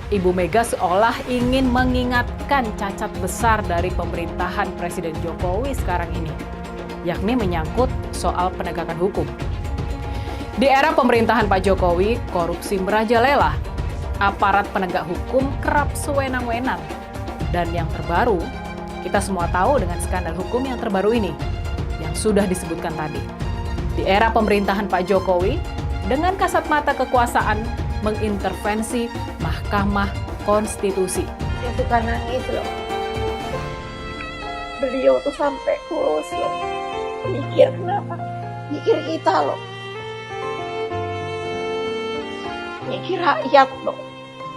Ibu Mega seolah ingin mengingatkan cacat besar dari pemerintahan Presiden Jokowi sekarang ini, yakni menyangkut soal penegakan hukum. Di era pemerintahan Pak Jokowi, korupsi merajalela, aparat penegak hukum kerap sewenang-wenang. Dan yang terbaru, kita semua tahu dengan skandal hukum yang terbaru ini, yang sudah disebutkan tadi. Di era pemerintahan Pak Jokowi, dengan kasat mata kekuasaan mengintervensi Mahkamah Konstitusi. Saya suka nangis loh. Beliau tuh sampai kurus loh. Mikir kenapa? Mikir kita loh. Mikir rakyat loh.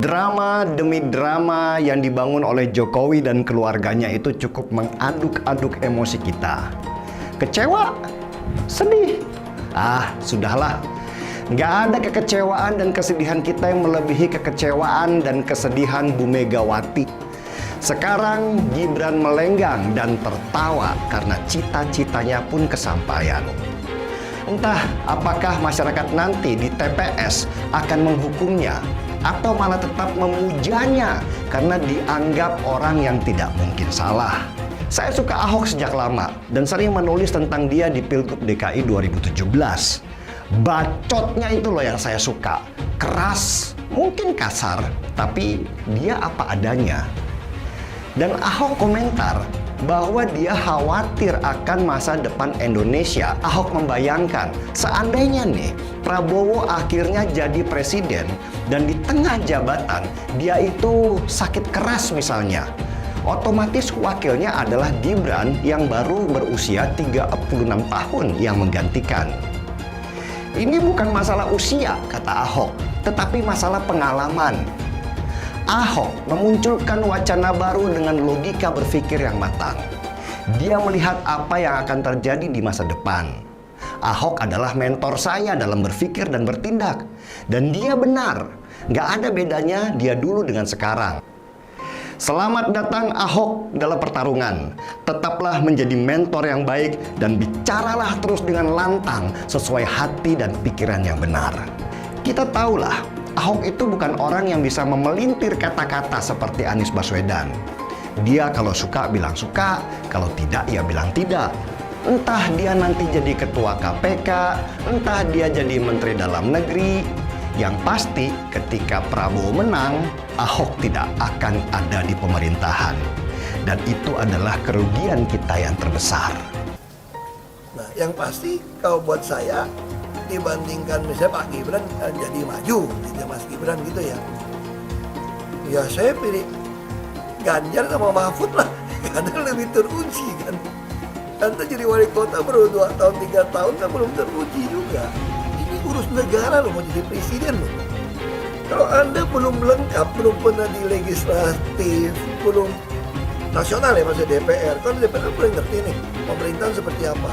Drama demi drama yang dibangun oleh Jokowi dan keluarganya itu cukup mengaduk-aduk emosi kita. Kecewa? Sedih? Sudahlah. Nggak ada kekecewaan dan kesedihan kita yang melebihi kekecewaan dan kesedihan Bu Megawati. Sekarang Gibran melenggang dan tertawa karena cita-citanya pun kesampaian. Entah apakah masyarakat nanti di TPS akan menghukumnya atau malah tetap memujanya karena dianggap orang yang tidak mungkin salah. Saya suka Ahok sejak lama dan sering menulis tentang dia di Pilgub DKI 2017. Bacotnya itu loh yang saya suka. Keras, mungkin kasar, tapi dia apa adanya. Dan Ahok komentar bahwa dia khawatir akan masa depan Indonesia. Ahok membayangkan, seandainya nih Prabowo akhirnya jadi presiden dan di tengah jabatan dia itu sakit keras misalnya. Otomatis wakilnya adalah Gibran yang baru berusia 36 tahun yang menggantikan. Ini bukan masalah usia, kata Ahok, tetapi masalah pengalaman. Ahok memunculkan wacana baru dengan logika berpikir yang matang. Dia melihat apa yang akan terjadi di masa depan. Ahok adalah mentor saya dalam berpikir dan bertindak. Dan dia benar, nggak ada bedanya dia dulu dengan sekarang. Selamat datang Ahok dalam pertarungan. Tetaplah menjadi mentor yang baik dan bicaralah terus dengan lantang sesuai hati dan pikiran yang benar. Kita tahulah, Ahok itu bukan orang yang bisa memelintir kata-kata seperti Anies Baswedan. Dia kalau suka bilang suka, kalau tidak ya bilang tidak. Entah dia nanti jadi ketua KPK, entah dia jadi menteri dalam negeri. Yang pasti ketika Prabowo menang, Ahok tidak akan ada di pemerintahan. Dan itu adalah kerugian kita yang terbesar. Nah, yang pasti kalau buat saya, dibandingkan misalnya Pak Gibran jadi maju, gitu Mas Gibran gitu ya. Ya saya pilih Ganjar sama Mahfud lah, karena lebih teruji kan. Anda jadi wali kota baru 2 tahun, 3 tahun kan belum teruji juga. Urus negara loh, mau jadi presiden loh. Kalau Anda belum lengkap, belum pernah di legislatif, belum nasional ya maksudnya DPR, kan DPR belum ngerti nih pemerintahan seperti apa.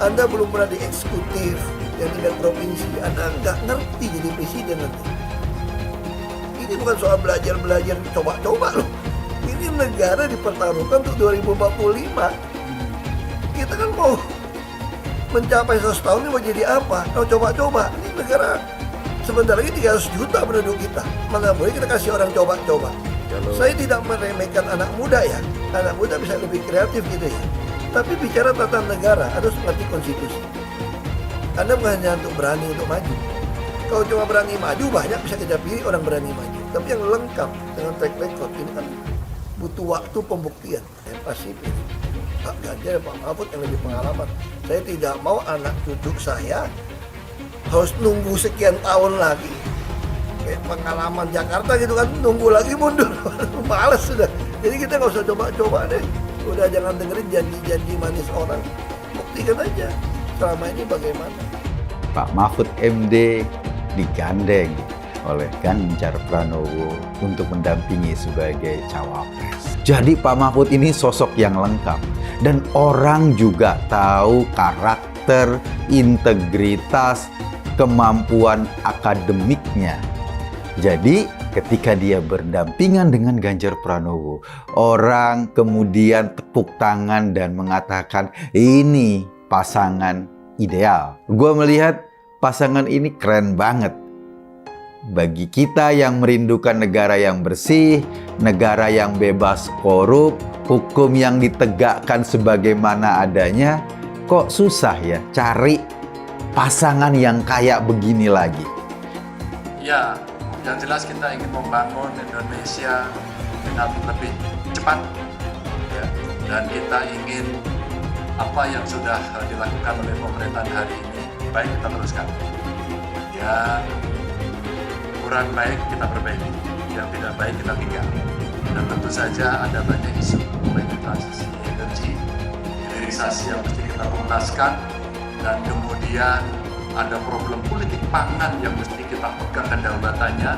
Anda belum pernah di eksekutif yang tingkat provinsi, Anda nggak ngerti jadi presiden nanti. Ini bukan soal belajar coba-coba loh. Ini negara dipertaruhkan untuk 2045. Kita kan mau mencapai 100 tahun ini mau jadi apa? Kalau coba-coba, ini negara sebentar lagi 300 juta penduduk kita. Mana boleh kita kasih orang coba-coba. Saya tidak meremehkan anak muda ya. Anak muda bisa lebih kreatif gitu ya. Tapi bicara tata negara, harus mengerti konstitusi. Anda bukan hanya untuk berani untuk maju. Kalau cuma berani maju, banyak bisa kita pilih orang berani maju. Tapi yang lengkap dengan track record ini kan butuh waktu pembuktian. Saya pasti pilih Pak Ganjar, Pak Mahfud yang lebih pengalaman. Saya tidak mau anak cucu saya harus nunggu sekian tahun lagi. Kayak pengalaman Jakarta gitu kan, nunggu lagi mundur. Males sudah. Jadi kita nggak usah coba-coba deh. Udah jangan dengerin janji-janji manis orang. Buktikan aja selama ini bagaimana. Pak Mahfud MD digandeng oleh Ganjar Pranowo untuk mendampingi sebagai cawapres. Jadi Pak Mahfud ini sosok yang lengkap. Dan orang juga tahu karakter, integritas, kemampuan akademiknya. Jadi ketika dia berdampingan dengan Ganjar Pranowo, orang kemudian tepuk tangan dan mengatakan ini pasangan ideal. Gue melihat pasangan ini keren banget. bagi kita yang merindukan negara yang bersih, negara yang bebas korup, hukum yang ditegakkan sebagaimana adanya, kok susah ya cari pasangan yang kayak begini lagi? Ya, yang jelas kita ingin membangun Indonesia dengan lebih cepat, ya. Dan kita ingin apa yang sudah dilakukan oleh pemerintahan hari ini baik kita teruskan. Yang kurang baik kita perbaiki, yang tidak baik kita tinggal. Dan tentu saja ada banyak isu baik transisi energi, hilirisasi yang mesti kita tuntaskan, dan kemudian ada problem politik pangan yang mesti kita pegang kedaulatannya,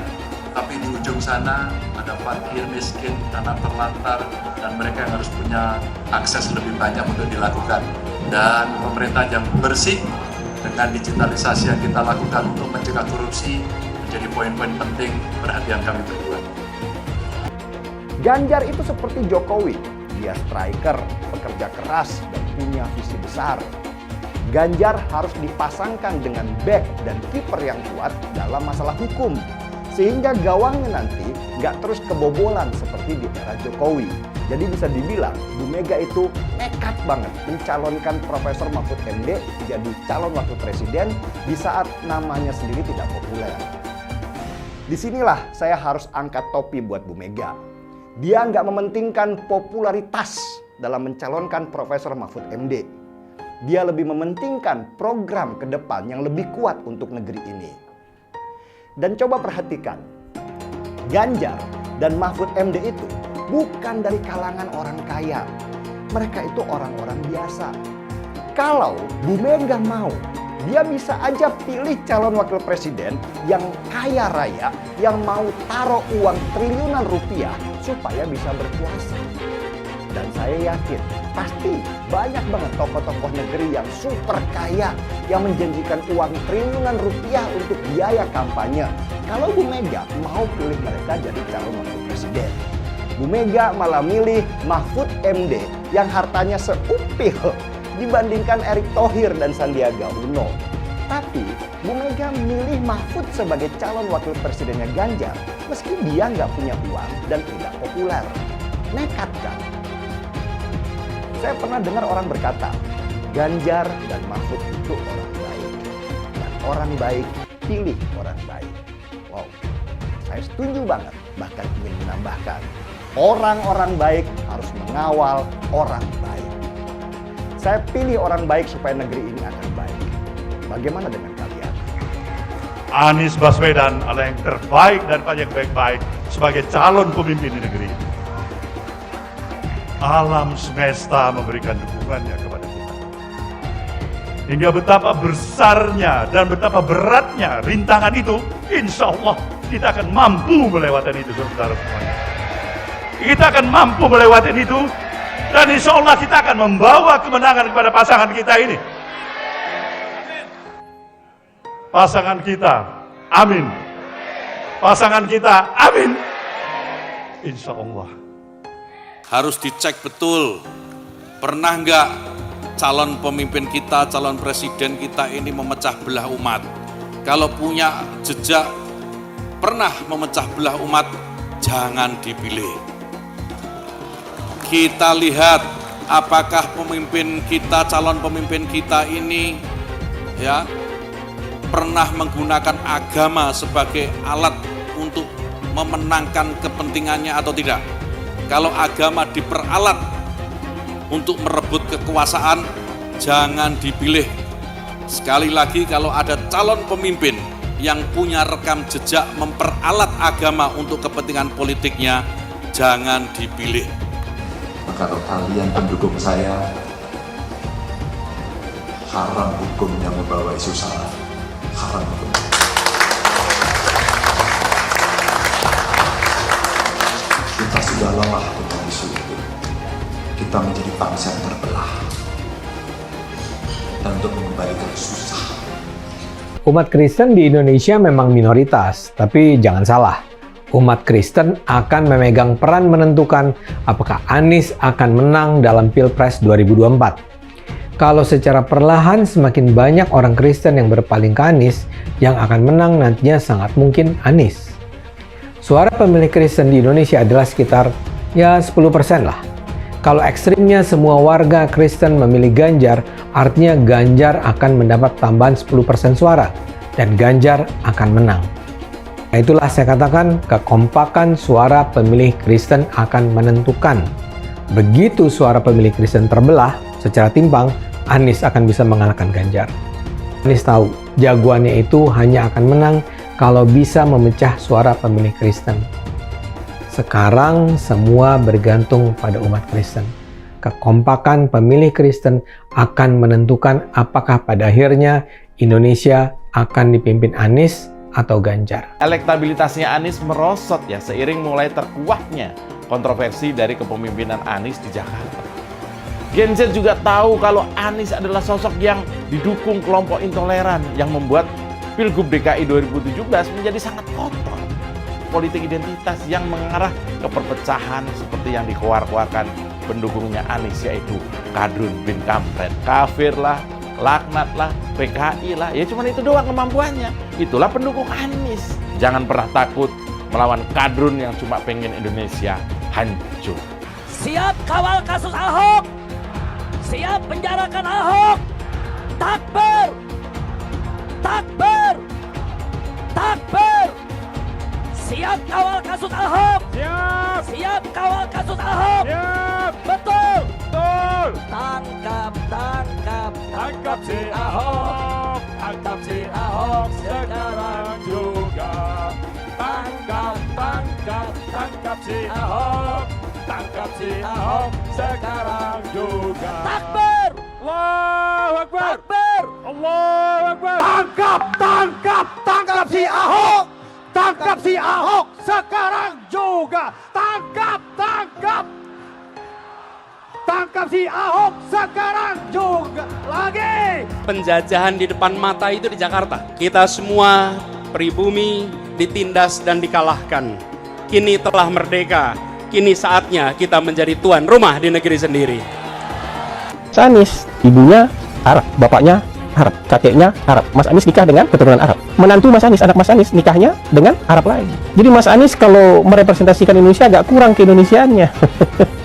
tapi di ujung sana ada fakir, miskin, anak terlantar, dan mereka yang harus punya akses lebih banyak untuk dilakukan. Dan pemerintah yang bersih dengan digitalisasi yang kita lakukan untuk mencegah korupsi menjadi poin-poin penting perhatian kami berdua. Ganjar itu seperti Jokowi, dia striker, pekerja keras, dan punya visi besar. Ganjar harus dipasangkan dengan back dan kiper yang kuat dalam masalah hukum, sehingga gawangnya nanti nggak terus kebobolan seperti di era Jokowi. Jadi bisa dibilang Bu Mega itu nekat banget mencalonkan Profesor Mahfud MD jadi calon wakil presiden di saat namanya sendiri tidak populer. Disinilah saya harus angkat topi buat Bu Mega. Dia nggak mementingkan popularitas dalam mencalonkan Profesor Mahfud MD. Dia lebih mementingkan program ke depan yang lebih kuat untuk negeri ini. Dan coba perhatikan, Ganjar dan Mahfud MD itu bukan dari kalangan orang kaya. Mereka itu orang-orang biasa. Kalau Bu Mega mau, dia bisa aja pilih calon wakil presiden yang kaya raya, yang mau taruh uang triliunan rupiah supaya bisa berkuasa. Dan saya yakin pasti banyak banget tokoh-tokoh negeri yang super kaya yang menjanjikan uang triliunan rupiah untuk biaya kampanye. Kalau Bu Mega mau pilih mereka jadi calon wakil presiden. Bu Mega malah milih Mahfud MD yang hartanya seupil dibandingkan Erick Thohir dan Sandiaga Uno. Tapi Bu Mega milih Mahfud sebagai calon wakil presidennya Ganjar meski dia nggak punya uang dan tidak populer. Nekat kan? Saya pernah dengar orang berkata, Ganjar dan Mahfud itu orang baik. Dan orang baik pilih orang baik. Wow, saya setuju banget. Bahkan ingin menambahkan, orang-orang baik harus mengawal orang baik. Saya pilih orang baik supaya negeri ini akan baik. Bagaimana dengan kalian? Anies Baswedan adalah yang terbaik dan paling baik-baik sebagai calon pemimpin di negeri ini. Alam semesta memberikan dukungannya kepada kita. Hingga betapa besarnya dan betapa beratnya rintangan itu, insya Allah kita akan mampu melewati itu, saudara semuanya. Kita akan mampu melewati itu, dan insya Allah kita akan membawa kemenangan kepada pasangan kita ini. Pasangan kita, amin. Pasangan kita, amin. Insya Allah. Harus dicek betul, pernah nggak calon pemimpin kita, calon presiden kita ini memecah belah umat. Kalau punya jejak pernah memecah belah umat, jangan dipilih. Kita lihat apakah pemimpin kita, calon pemimpin kita ini ya pernah menggunakan agama sebagai alat untuk memenangkan kepentingannya atau tidak. Kalau agama diperalat untuk merebut kekuasaan, jangan dipilih. Sekali lagi, kalau ada calon pemimpin yang punya rekam jejak memperalat agama untuk kepentingan politiknya, jangan dipilih. Maka kalian pendukung saya, haram hukumnya membawa isu sara, haram hukumnya. Kita sudah lelah dengan isu itu. Kita menjadi bangsa yang terbelah. Dan untuk mengembalikan susah. Umat Kristen di Indonesia memang minoritas, tapi jangan salah. Umat Kristen akan memegang peran menentukan apakah Anies akan menang dalam Pilpres 2024. Kalau secara perlahan semakin banyak orang Kristen yang berpaling ke Anies, yang akan menang nantinya sangat mungkin Anies. Suara pemilih Kristen di Indonesia adalah sekitar 10% lah. Kalau ekstrimnya semua warga Kristen memilih Ganjar, artinya Ganjar akan mendapat tambahan 10% suara dan Ganjar akan menang. Nah, itulah saya katakan kekompakan suara pemilih Kristen akan menentukan. Begitu suara pemilih Kristen terbelah secara timpang, Anies akan bisa mengalahkan Ganjar. Anies tahu jagoannya itu hanya akan menang kalau bisa memecah suara pemilih Kristen. Sekarang semua bergantung pada umat Kristen. Kekompakan pemilih Kristen akan menentukan apakah pada akhirnya Indonesia akan dipimpin Anies atau Ganjar. Elektabilitasnya Anies merosot ya seiring mulai terkuaknya kontroversi dari kepemimpinan Anies di Jakarta. Gen Z juga tahu kalau Anies adalah sosok yang didukung kelompok intoleran yang membuat Pilgub DKI 2017 menjadi sangat kotor. Politik identitas yang mengarah ke perpecahan seperti yang dikeluarkan pendukungnya Anies, yaitu Kadrun bin Kampret. Kafir lah, laknat lah, PKI lah, ya cuman itu doang kemampuannya. Itulah pendukung Anies. Jangan pernah takut melawan Kadrun yang cuma pengen Indonesia hancur. Siap kawal kasus Ahok, siap penjarakan Ahok. Takbir, takbir, takbir. Siap kawal kasus Ahok. Siap. Siap kawal kasus Ahok. Siap. Betul. Betul. Tangkap, tangkap, tangkap si Ahok. Tangkap si Ahok sekarang juga. Tangkap, tangkap, tangkap si Ahok. Tangkap si Ahok sekarang juga. Takbir. Allahu Akbar. Takbir. Allahu Akbar. Tangkap, tangkap, tangkap si Ahok. Tangkap si Ahok sekarang juga. Tangkap, tangkap. Tangkap si Ahok sekarang juga. Lagi. Penjajahan di depan mata itu di Jakarta. Kita semua pribumi ditindas dan dikalahkan. Kini telah merdeka. Kini saatnya kita menjadi tuan rumah di negeri sendiri. Anies, ibunya Arab, bapaknya Arab, kakeknya Arab. Mas Anies nikah dengan keturunan Arab. Menantu Mas Anies, anak Mas Anies nikahnya dengan Arab lagi. Jadi Mas Anies kalau merepresentasikan Indonesia agak kurang keindonesiaannya.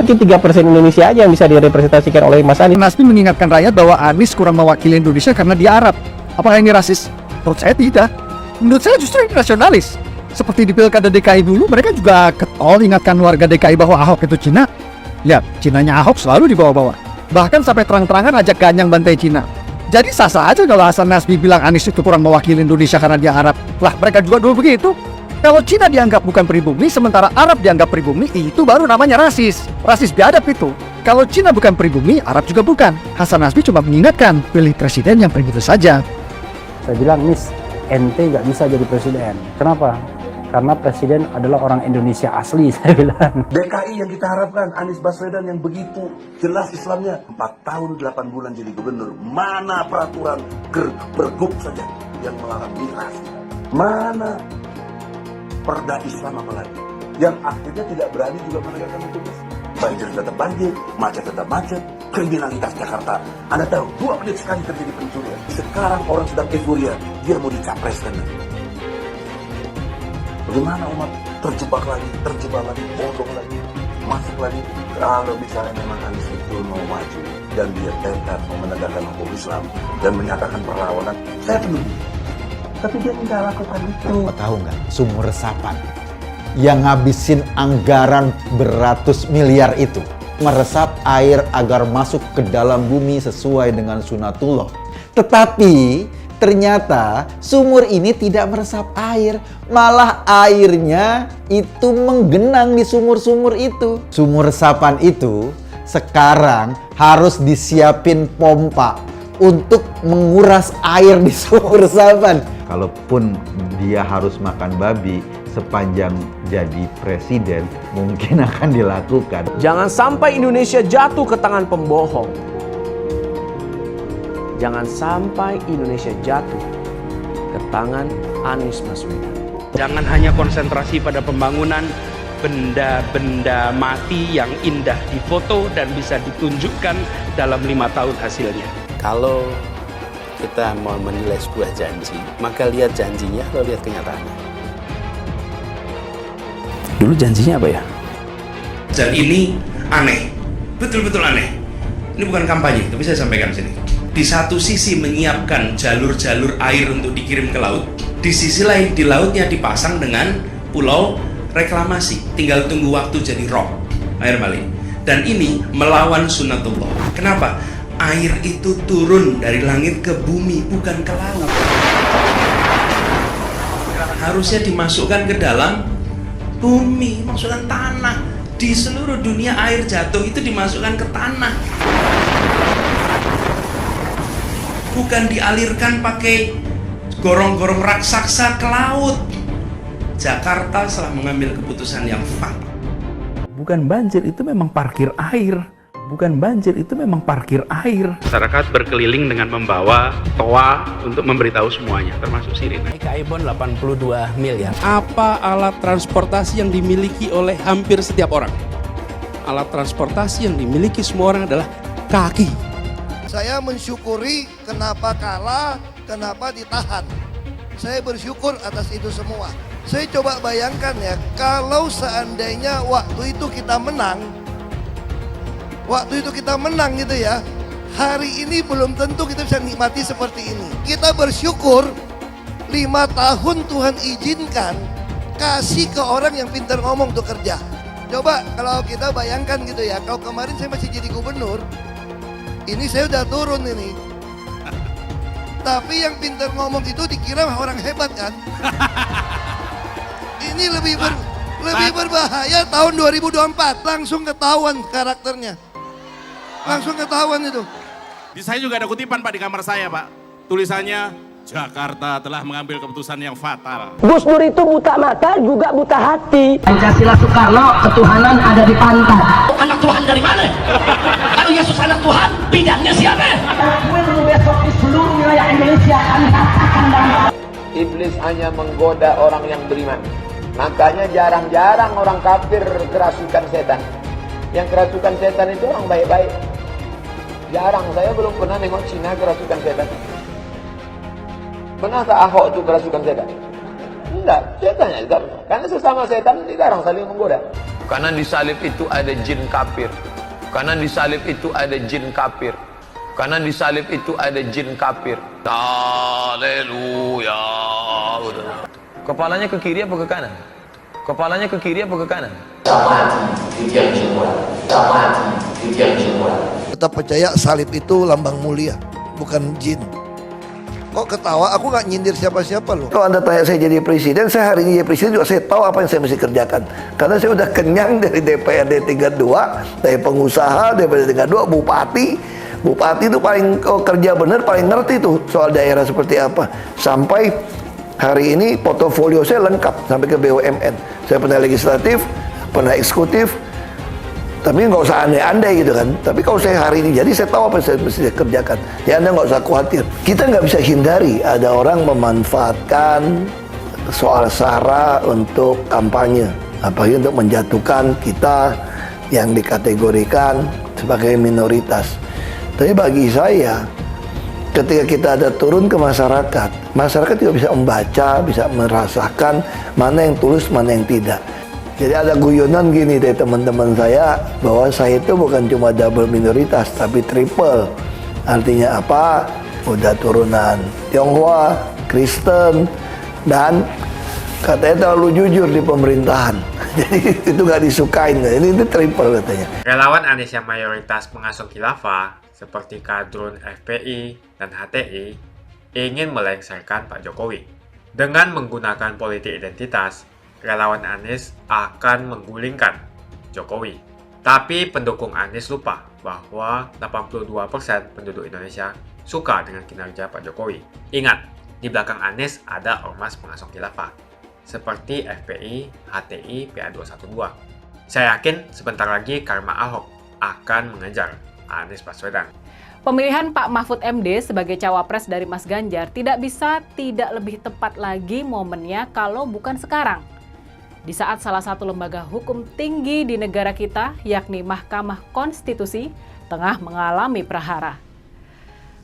Mungkin 3% Indonesia aja yang bisa direpresentasikan oleh Mas Anies. Nasdem mengingatkan rakyat bahwa Anies kurang mewakili Indonesia karena dia Arab. Apakah ini rasis? Menurut saya tidak. Menurut saya justru ini nasionalis. Seperti di Pilkada DKI dulu, mereka juga ketol ingatkan warga DKI bahwa Ahok itu Cina. Lihat, Cinanya Ahok selalu dibawa-bawa. Bahkan sampai terang-terangan ajak ganyang bantai Cina. Jadi sah-sah aja kalau Hasan Nasbi bilang Anies itu kurang mewakili Indonesia karena dia Arab. Lah mereka juga dulu begitu. Kalau Cina dianggap bukan pribumi, sementara Arab dianggap pribumi, itu baru namanya rasis. Rasis biadab itu. Kalau Cina bukan pribumi, Arab juga bukan. Hasan Nasbi cuma mengingatkan, pilih presiden yang primitif saja. Saya bilang, Miss, ente nggak bisa jadi presiden. Kenapa? Karena presiden adalah orang Indonesia asli, saya bilang. DKI yang kita harapkan, Anies Baswedan yang begitu jelas Islamnya. 4 tahun 8 bulan jadi gubernur. Mana peraturan pergub saja yang melarang migrasi? Mana perda Islam apalagi? Yang akhirnya tidak berani juga menegakkan hukum. Banjir tetap banjir, macet tetap macet, kriminalitas Jakarta. Anda tahu, 2 menit sekali terjadi pencurian. Sekarang orang sedang euforia, dia mau dicapreskan. Bagaimana umat terjebak lagi, bodoh lagi, masuk lagi. Kalau misalnya memang Anies itu mau maju dan dia tekad mau menegakkan hukum Islam dan menyatakan perlawanan, saya peduli. Tapi dia tidak lakukan itu. Tahu nggak, sumur resapan yang ngabisin anggaran beratus miliar itu meresap air agar masuk ke dalam bumi sesuai dengan sunatullah. Tetapi ternyata sumur ini tidak meresap air, malah airnya itu menggenang di sumur-sumur itu. Sumur resapan itu sekarang harus disiapin pompa untuk menguras air di sumur resapan. Kalaupun dia harus makan babi sepanjang jadi presiden, mungkin akan dilakukan. Jangan sampai Indonesia jatuh ke tangan pembohong. Jangan sampai Indonesia jatuh ke tangan Anies Baswedan. Jangan hanya konsentrasi pada pembangunan, benda-benda mati yang indah difoto dan bisa ditunjukkan dalam 5 tahun hasilnya. Kalau kita mau menilai sebuah janji, maka lihat janjinya atau lihat kenyataannya. Dulu janjinya apa ya? Dan ini aneh, betul-betul aneh. Ini bukan kampanye, tapi saya sampaikan sini. Di satu sisi menyiapkan jalur-jalur air untuk dikirim ke laut, di sisi lain di lautnya dipasang dengan pulau reklamasi, tinggal tunggu waktu jadi rock, air balik. Dan ini melawan sunnatullah. Kenapa? Air itu turun dari langit ke bumi, bukan ke laut. Harusnya dimasukkan ke dalam bumi, masukkan tanah. Di seluruh dunia air jatuh itu dimasukkan ke tanah. Bukan dialirkan pakai gorong-gorong raksasa ke laut. Jakarta telah mengambil keputusan yang fatal. Bukan banjir, itu memang parkir air. Bukan banjir, itu memang parkir air. Masyarakat berkeliling dengan membawa toa untuk memberitahu semuanya, termasuk sirine. KAI-BON 82 miliar. Apa alat transportasi yang dimiliki oleh hampir setiap orang? Alat transportasi yang dimiliki semua orang adalah kaki. Saya mensyukuri kenapa kalah, kenapa ditahan. Saya bersyukur atas itu semua. Saya coba bayangkan ya, kalau seandainya waktu itu kita menang gitu ya, hari ini belum tentu kita bisa nikmati seperti ini. Kita bersyukur 5 tahun Tuhan izinkan kasih ke orang yang pintar ngomong untuk kerja. Coba kalau kita bayangkan gitu ya, kalau kemarin saya masih jadi gubernur, ini saya udah turun ini. Tapi yang pintar ngomong itu dikira orang hebat kan? Ini lebih berbahaya tahun 2024, langsung ketahuan karakternya. Langsung ketahuan itu. Di saya juga ada kutipan Pak di kamar saya Pak. Tulisannya, Jakarta telah mengambil keputusan yang fatal. Gus Dur itu buta mata juga buta hati. Pancasila Soekarno, ketuhanan ada di pantat. Anak Tuhan dari mana? Kalau Yesus anak Tuhan, bidangnya siapa? Besok di seluruh wilayah Indonesia kami katakan dan Iblis hanya menggoda orang yang beriman. Makanya jarang-jarang orang kafir kerasukan setan. Yang kerasukan setan itu orang baik-baik. Jarang, saya belum pernah nengok Cina kerasukan setan. Pernah tak Ahok itu kerasukan setan? Enggak, setannya juga. Karena sesama setan dilarang saling menggoda. Karena di salib itu ada jin kafir. Karena di salib itu ada jin kafir. Karena di salib itu ada jin kafir. Haleluya. Kepalanya ke kiri apa ke kanan? Kepalanya ke kiri apa ke kanan? Tetap percaya salib itu lambang mulia, bukan jin. Kok ketawa? Aku nggak nyindir siapa-siapa loh. Kalau Anda tanya saya jadi presiden, saya hari ini jadi presiden juga saya tahu apa yang saya mesti kerjakan. Karena saya udah kenyang dari DPRD tingkat 2, dari pengusaha, DPRD tingkat 2, bupati. Bupati itu paling kerja benar, paling ngerti tuh soal daerah seperti apa. Sampai hari ini portofolio saya lengkap sampai ke BUMN. Saya pernah legislatif, pernah eksekutif, tapi nggak usah andai-andai gitu kan. Tapi kalau saya hari ini jadi saya tahu apa yang saya mesti kerjakan. Ya Anda nggak usah khawatir. Kita nggak bisa hindari ada orang memanfaatkan soal SARA untuk kampanye, apalagi untuk menjatuhkan kita yang dikategorikan sebagai minoritas. Tapi bagi saya, ketika kita ada turun ke masyarakat, masyarakat juga bisa membaca, bisa merasakan mana yang tulus, mana yang tidak. Jadi ada guyonan gini dari teman-teman saya, bahwa saya itu bukan cuma double minoritas, tapi triple. Artinya apa? Udah turunan Tionghoa, Kristen, dan katanya terlalu jujur di pemerintahan. Jadi itu nggak disukain. Ini triple katanya. Relawan Anies yang mayoritas pengasuh khilafah, seperti kadrun FPI dan HTI, ingin melengsarkan Pak Jokowi. Dengan menggunakan politik identitas, relawan Anies akan menggulingkan Jokowi. Tapi pendukung Anies lupa bahwa 82% penduduk Indonesia suka dengan kinerja Pak Jokowi. Ingat, di belakang Anies ada ormas pengasuh khilafah, seperti FPI, HTI, PA212. Saya yakin sebentar lagi karma Ahok akan mengejar Anies Baswedan. Pemilihan Pak Mahfud MD sebagai cawapres dari Mas Ganjar tidak bisa tidak lebih tepat lagi momennya kalau bukan sekarang. di saat salah satu lembaga hukum tinggi di negara kita, yakni Mahkamah Konstitusi, tengah mengalami prahara.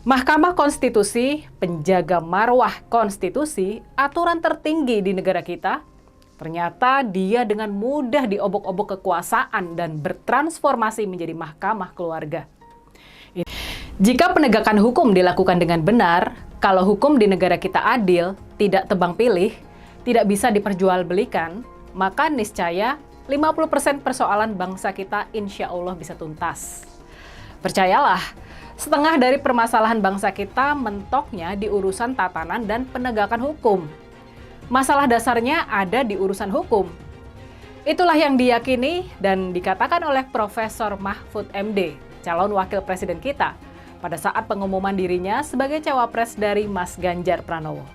Mahkamah Konstitusi, penjaga marwah konstitusi, aturan tertinggi di negara kita, ternyata dia dengan mudah diobok-obok kekuasaan dan bertransformasi menjadi mahkamah keluarga. Jika penegakan hukum dilakukan dengan benar, kalau hukum di negara kita adil, tidak tebang pilih, tidak bisa diperjualbelikan, maka niscaya 50% persoalan bangsa kita insya Allah bisa tuntas. Percayalah, setengah dari permasalahan bangsa kita mentoknya di urusan tatanan dan penegakan hukum. Masalah dasarnya ada di urusan hukum. Itulah yang diyakini dan dikatakan oleh Profesor Mahfud MD, calon wakil presiden kita, pada saat pengumuman dirinya sebagai cawapres dari Mas Ganjar Pranowo.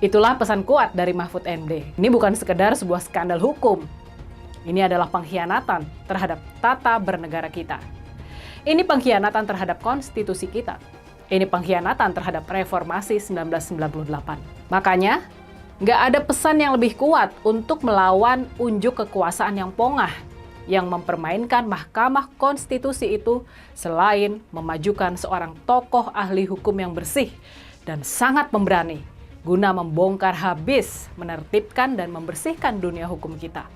Itulah pesan kuat dari Mahfud MD. Ini bukan sekedar sebuah skandal hukum. Ini adalah pengkhianatan terhadap tata bernegara kita. Ini pengkhianatan terhadap konstitusi kita. Ini pengkhianatan terhadap reformasi 1998. Makanya, nggak ada pesan yang lebih kuat untuk melawan unjuk kekuasaan yang pongah, yang mempermainkan Mahkamah Konstitusi itu selain memajukan seorang tokoh ahli hukum yang bersih dan sangat pemberani guna membongkar habis, menertibkan dan membersihkan dunia hukum kita.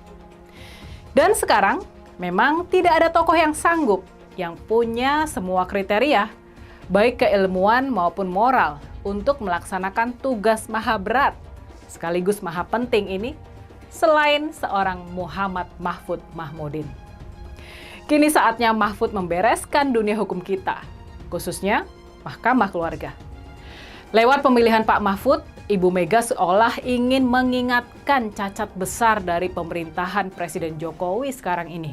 Dan sekarang memang tidak ada tokoh yang sanggup, yang punya semua kriteria, baik keilmuan maupun moral, untuk melaksanakan tugas maha berat sekaligus maha penting ini, selain seorang Muhammad Mahfud Mahmudin. Kini saatnya Mahfud membereskan dunia hukum kita, khususnya Mahkamah Keluarga. Lewat pemilihan Pak Mahfud, Ibu Mega seolah ingin mengingatkan cacat besar dari pemerintahan Presiden Jokowi sekarang ini,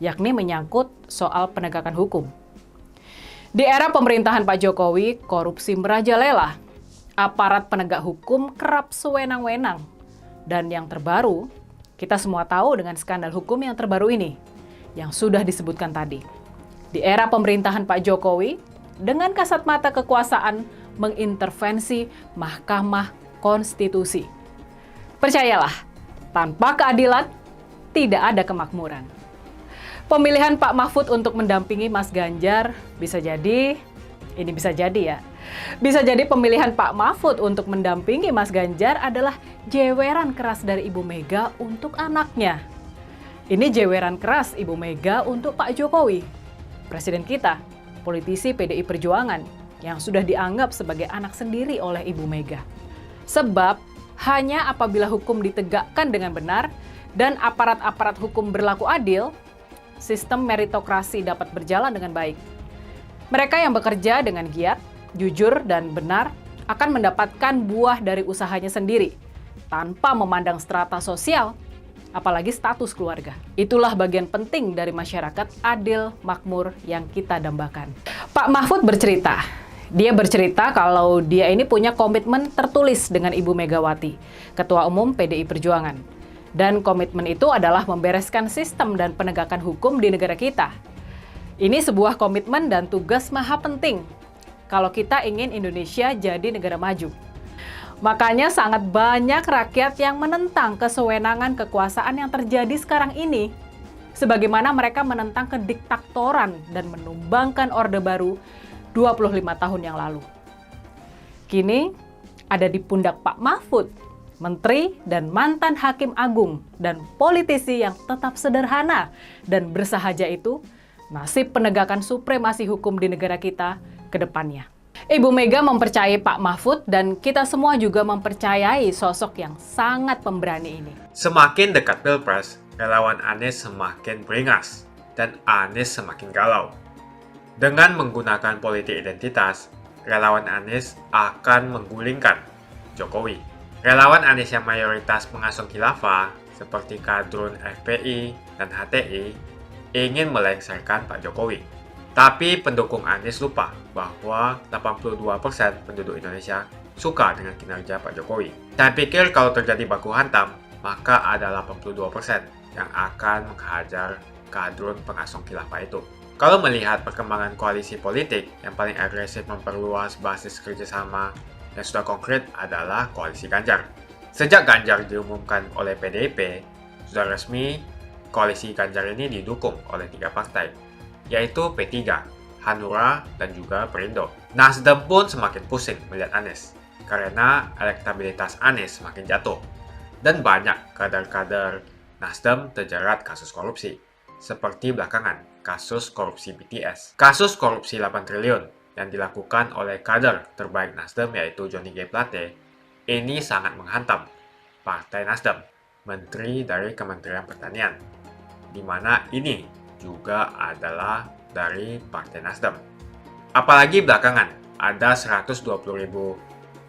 yakni menyangkut soal penegakan hukum. Di era pemerintahan Pak Jokowi, korupsi merajalela, aparat penegak hukum kerap sewenang-wenang. Dan yang terbaru, kita semua tahu dengan skandal hukum yang terbaru ini, yang sudah disebutkan tadi. Di era pemerintahan Pak Jokowi, dengan kasat mata kekuasaan mengintervensi Mahkamah Konstitusi. Percayalah, tanpa keadilan, tidak ada kemakmuran. Pemilihan Pak Mahfud untuk mendampingi Mas Ganjar bisa jadi pemilihan Pak Mahfud untuk mendampingi Mas Ganjar adalah jeweran keras dari Ibu Mega untuk anaknya. Ini jeweran keras Ibu Mega untuk Pak Jokowi, presiden kita, politisi PDI Perjuangan, yang sudah dianggap sebagai anak sendiri oleh Ibu Mega. Sebab hanya apabila hukum ditegakkan dengan benar dan aparat-aparat hukum berlaku adil, sistem meritokrasi dapat berjalan dengan baik. Mereka yang bekerja dengan giat, jujur, dan benar akan mendapatkan buah dari usahanya sendiri, tanpa memandang strata sosial, apalagi status keluarga. Itulah bagian penting dari masyarakat adil, makmur yang kita dambakan. Pak Mahfud bercerita, kalau dia ini punya komitmen tertulis dengan Ibu Megawati, Ketua Umum PDI Perjuangan. Dan komitmen itu adalah membereskan sistem dan penegakan hukum di negara kita. Ini sebuah komitmen dan tugas maha penting kalau kita ingin Indonesia jadi negara maju. Makanya sangat banyak rakyat yang menentang kesewenangan kekuasaan yang terjadi sekarang ini. Sebagaimana mereka menentang kediktatoran dan menumbangkan Orde Baru 25 tahun yang lalu. Kini ada di pundak Pak Mahfud, menteri dan mantan hakim agung dan politisi yang tetap sederhana dan bersahaja itu, nasib penegakan supremasi hukum di negara kita ke depannya. Ibu Mega mempercayai Pak Mahfud dan kita semua juga mempercayai sosok yang sangat pemberani ini. Semakin dekat Pilpres, relawan Anies semakin beringas dan Anies semakin galau. Dengan menggunakan politik identitas, relawan Anies akan menggulingkan Jokowi. Relawan Anies yang mayoritas pengusung khilafah, seperti kadrun FPI dan HTI, ingin melengsarkan Pak Jokowi. Tapi pendukung Anies lupa bahwa 82% penduduk Indonesia suka dengan kinerja Pak Jokowi. Saya pikir kalau terjadi baku hantam, maka ada 82% yang akan menghajar kadrun pengusung khilafah itu. Kalau melihat perkembangan koalisi politik yang paling agresif memperluas basis kerjasama yang sudah konkret adalah koalisi Ganjar. Sejak Ganjar diumumkan oleh PDIP, sudah resmi koalisi Ganjar ini didukung oleh 3 partai, yaitu P3, Hanura, dan juga Perindo. Nasdem pun semakin pusing melihat Anies, karena elektabilitas Anies semakin jatuh, dan banyak kader-kader Nasdem terjerat kasus korupsi, seperti belakangan kasus korupsi BTS. Kasus korupsi 8 triliun yang dilakukan oleh kader terbaik Nasdem yaitu Johnny G. Plate, ini sangat menghantam Partai Nasdem, Menteri dari Kementerian Pertanian, di mana ini juga adalah dari Partai Nasdem. Apalagi belakangan ada 120.000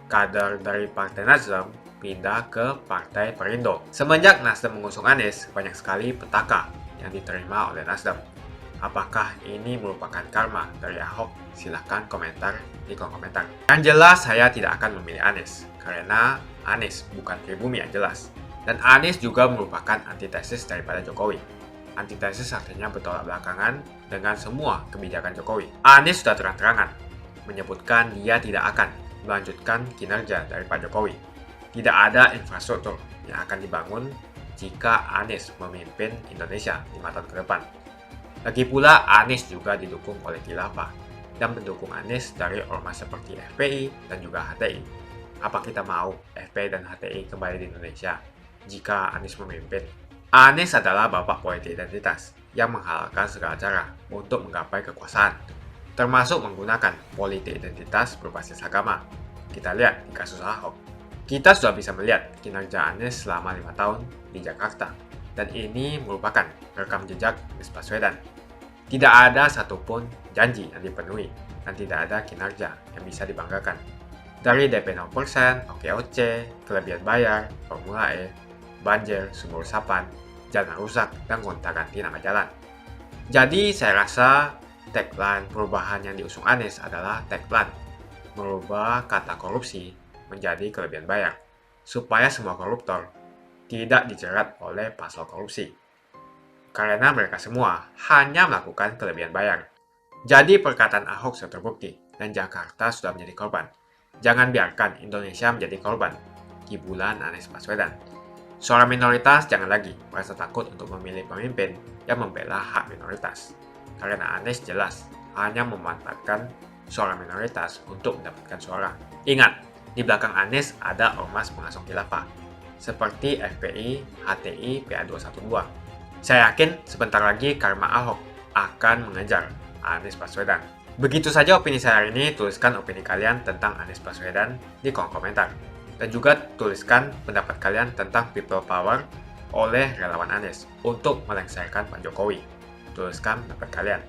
kader dari Partai Nasdem pindah ke Partai Perindo. Semenjak Nasdem mengusung Anies, banyak sekali petaka yang diterima oleh Nasdem. Apakah ini merupakan karma dari Ahok? Silahkan komentar di kolom komentar. Yang jelas saya tidak akan memilih Anies, karena Anies bukan pribumi yang jelas. Dan Anies juga merupakan antitesis daripada Jokowi. Antitesis artinya bertolak belakangan dengan semua kebijakan Jokowi. Anies sudah terang-terangan menyebutkan dia tidak akan melanjutkan kinerja dari Pak Jokowi. Tidak ada infrastruktur yang akan dibangun jika Anies memimpin Indonesia 5 tahun ke depan. Lagi pula, Anies juga didukung oleh khilafah dan pendukung Anies dari ormas seperti FPI dan juga HTI. Apa kita mau FPI dan HTI kembali di Indonesia jika Anies memimpin? Anies adalah bapak politik identitas yang menghalalkan segala cara untuk menggapai kekuasaan, termasuk menggunakan politik identitas berbasis agama. Kita lihat di kasus Ahok. Kita sudah bisa melihat kinerja Anies selama 5 tahun di Jakarta, dan ini merupakan rekam jejak Anies Baswedan. Tidak ada satupun janji yang dipenuhi, dan tidak ada kinerja yang bisa dibanggakan. Dari DP 0%, OKOC, kelebihan bayar, Formula E, banjir, sumur resapan, jalan rusak, dan gonta-ganti nama jalan. Jadi saya rasa tagline perubahan yang diusung Anies adalah tagline merubah kata korupsi menjadi kelebihan bayar, supaya semua koruptor tidak dijerat oleh pasal korupsi. Karena mereka semua hanya melakukan kelebihan bayar. Jadi perkataan Ahok sudah terbukti, dan Jakarta sudah menjadi korban. Jangan biarkan Indonesia menjadi korban di bulan Anies Baswedan. Suara minoritas jangan lagi merasa takut untuk memilih pemimpin yang membela hak minoritas. Karena Anies jelas hanya memanfaatkan suara minoritas untuk mendapatkan suara. Ingat, di belakang Anies ada ormas pengasuh khilafah, seperti FPI, HTI, PA212. Saya yakin sebentar lagi karma Ahok akan mengejar Anies Baswedan. Begitu saja opini saya hari ini. Tuliskan opini kalian tentang Anies Baswedan di kolom komentar. Dan juga tuliskan pendapat kalian tentang people power oleh relawan Anies untuk melengsarkan Pak Jokowi. Tuliskan pendapat kalian.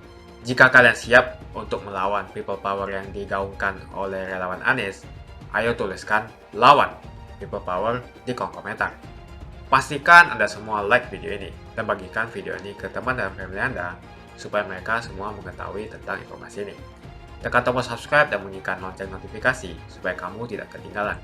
Jika kalian siap untuk melawan people power yang digaungkan oleh relawan Anies, ayo tuliskan lawan people power di kolom komentar. Pastikan Anda semua like video ini dan bagikan video ini ke teman dan family Anda supaya mereka semua mengetahui tentang informasi ini. Tekan tombol subscribe dan bunyikan lonceng notifikasi supaya kamu tidak ketinggalan